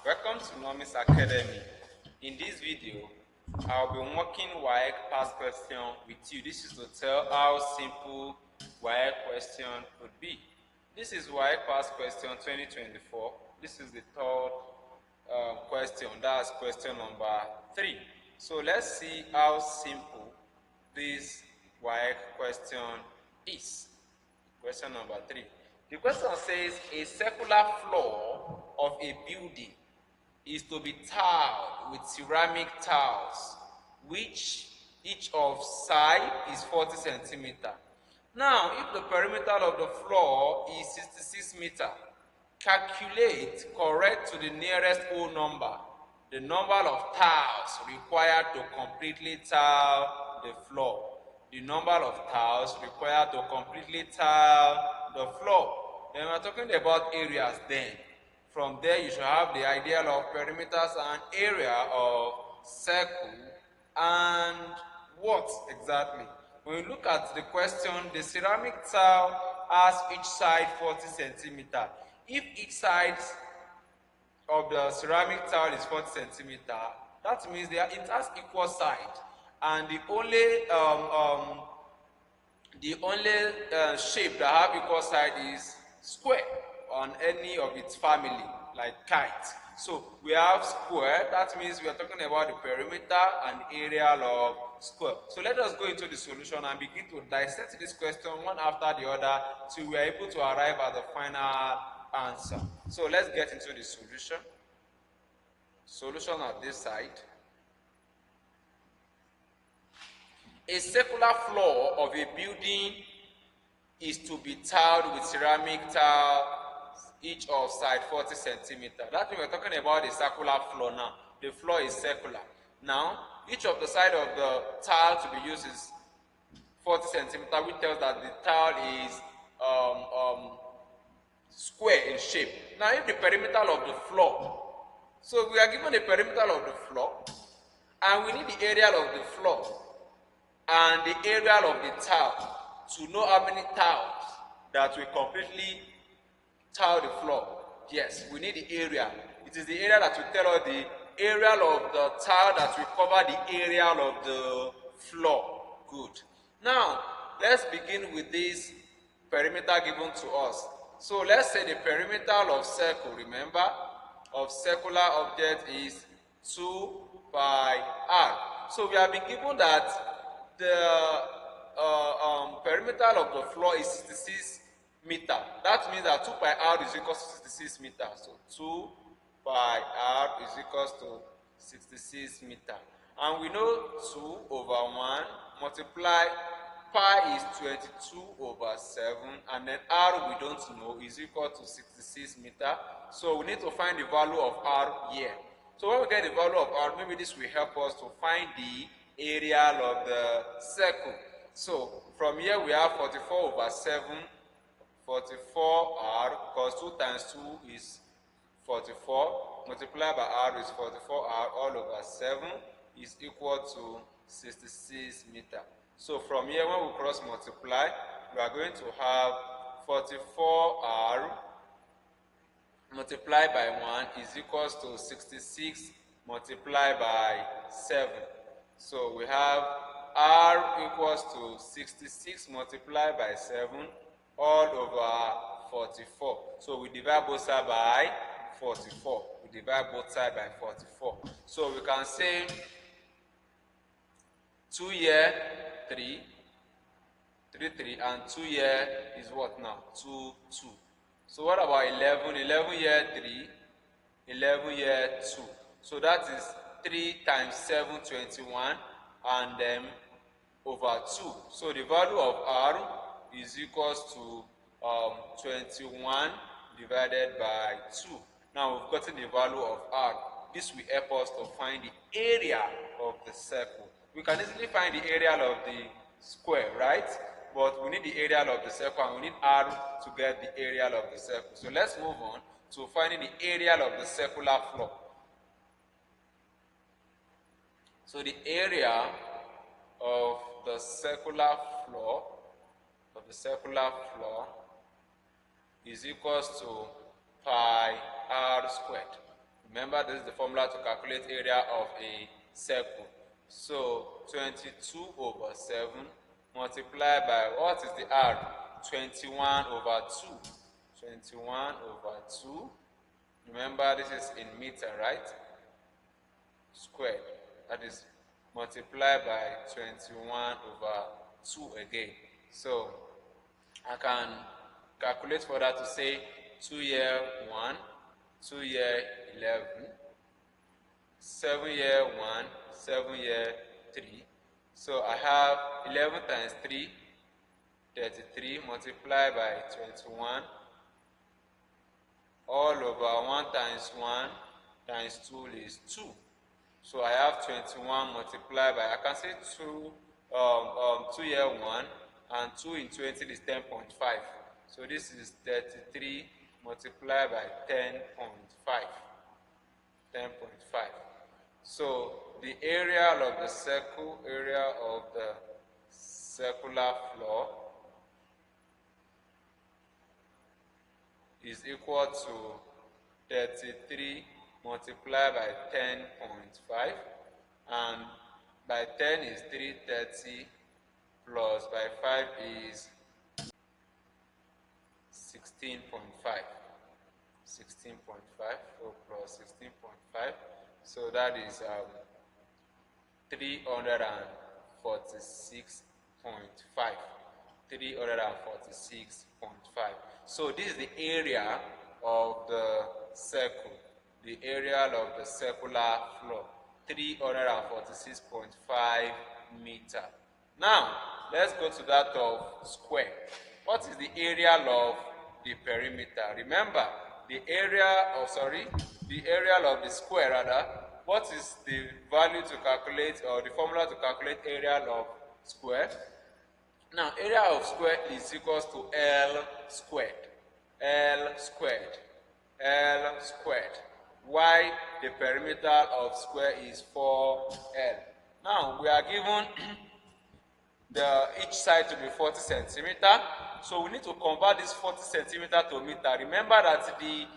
Welcome to Nomis Academy. In this video, I'll be working WAEC past question with you. This is to tell how simple WAEC question could be. This is WAEC past question 2024. This is the third question. That's question number 3. So let's see how simple this WAEC question is. Question number 3. The question says a circular floor of a building is to be tiled with ceramic tiles, which each of side is 40 centimeters. Now, if the perimeter of the floor is 66 meters, calculate correct to the nearest whole number the number of tiles required to completely tile the floor. The number of tiles required to completely tile the floor. Then we're talking about areas then. From there, you should have the idea of perimeters and area of circle and what exactly. When you look at the question, the ceramic tile has each side 40 centimeters. If each side of the ceramic tile is 40 centimeters, that means it has equal side. And the only shape that have equal side is square on any of its family, like kite. So we have square, that means we are talking about the perimeter and area of square. So let us go into the solution and begin to dissect this question one after the other till we are able to arrive at the final answer. So let's get into the solution. Solution on this side. A circular floor of a building is to be tiled with ceramic tile, each of side 40 centimeters. That means we're talking about the circular floor now. The floor is circular. Now, each of the side of the tile to be used is 40 centimeters, which tells that the tile is square in shape. Now, if the perimeter of the floor, so we are given the perimeter of the floor, and we need the area of the floor and the area of the tile to know how many tiles that will completely tile the floor. Yes, we need the area. It is the area that will tell us the area of the tile that will cover the area of the floor. Good. Now, let's begin with this perimeter given to us. So let's say the perimeter of circle, remember, of circular object is 2 by r. So we have been given that the perimeter of the floor is 66 meters. That means that 2 by r is equal to 66 meters. So 2 by r is equal to 66 meters. And we know 2 over 1 multiply pi is 22 over 7, and then r we don't know is equal to 66 meters. So we need to find the value of r here. So when we get the value of r, maybe this will help us to find the area of the circle. So from here we have 44 over 7, 44r, because 2 times 2 is 44, multiplied by r is 44r, all over 7 is equal to 66 meters. So from here, when we cross multiply, we are going to have 44r multiplied by 1 is equals to 66 multiplied by 7. So we have r equals to 66 multiplied by 7 all over 44. So we divide both sides by 44. We divide both sides by 44. So we can say 2 here, 3, 3, and 2 here is what now? 2, 2. So what about 11? 11 here, 3, 11 here, 2. So that is 3 times 7, 21, and then over 2. So the value of r is equals to 21 divided by 2. Now we've gotten the value of r. This will help us to find the area of the circle. We can easily find the area of the square, right? But we need the area of the circle, and we need r to get the area of the circle. So let's move on to finding the area of the circular floor. So the area of the circular floor is equals to pi r squared. Remember, this is the formula to calculate area of a circle. So 22 over 7 multiplied by, what is the R? 21 over 2. 21 over 2. Remember, this is in meter, right? Squared. That is multiplied by 21 over 2 again. So I can calculate for that to say 2 year 1, 2 year 11, 7 year 1, 7 year 3. So I have 11 times 3, 33, multiplied by 21, all over 1 times 1 times 2 is 2. So I have 21 multiplied by, I can say 2 year 1, and 2 in 20 is 10.5. So this is 33 multiplied by 10.5. 10.5. So the area of the circle, area of the circular floor is equal to 33 multiplied by 10.5, and by 10 is 330, plus by 5 is 16.5. 16.5, 4 plus 16.5, so that is 346.5. 346.5. So this is the area of the circle, the area of the circular floor, 346.5 meter. Now, let's go to that of square. What is the area of the perimeter? Remember, the area of the square rather. What is the value to calculate, or the formula to calculate area of square? Now, area of square is equals to L squared. L squared. L squared. Why the perimeter of square is 4L. Now, we are given each side to be 40 centimeter. So we need to convert this 40 centimeter to meter. Remember that the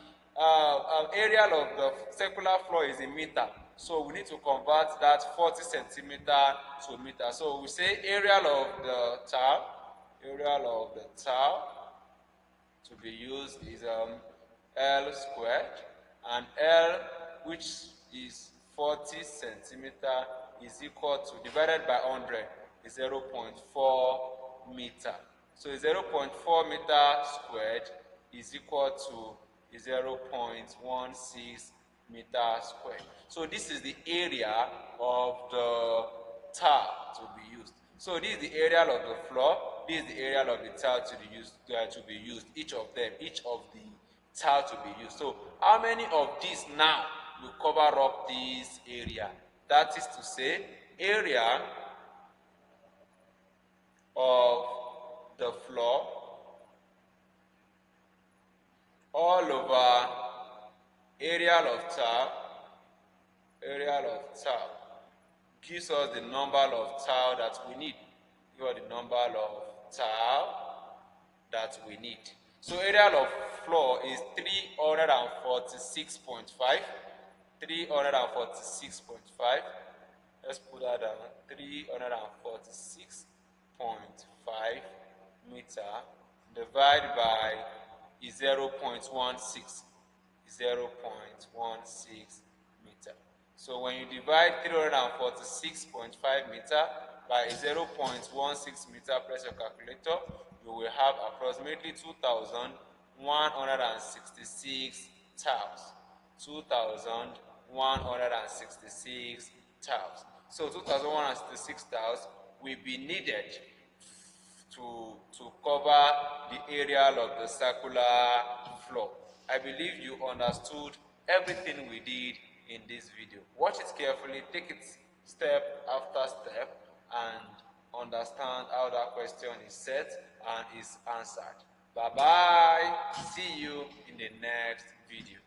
area of the circular floor is in meter. So we need to convert that 40 centimeter to meter. So we say area of the tile to be used is L squared, and L, which is 40 centimeter, is equal to, divided by 100, is 0.4 meter. So 0.4 meter squared is equal to 0.16 meter squared. So this is the area of the tile to be used. So this is the area of the floor, this is the area of the tile to be used, each of the tile to be used. So how many of these now will cover up this area? That is to say, area of the floor all over area of tile gives us the number of tile that we need. Give us the number of tile that we need. So area of floor is 346.5. 346.5. Let's put that down. 346.5 meter divided by 0.16. 0.16 meter. So when you divide 346.5 meter by 0.16 meter, press your calculator, you will have approximately 2,166 tiles. 2,166 tiles. So 2,166 tiles will be needed to cover the area of the circular floor. I believe you understood everything we did in this video. Watch it carefully, take it step after step, and understand how that question is set and is answered. Bye bye. See you in the next video.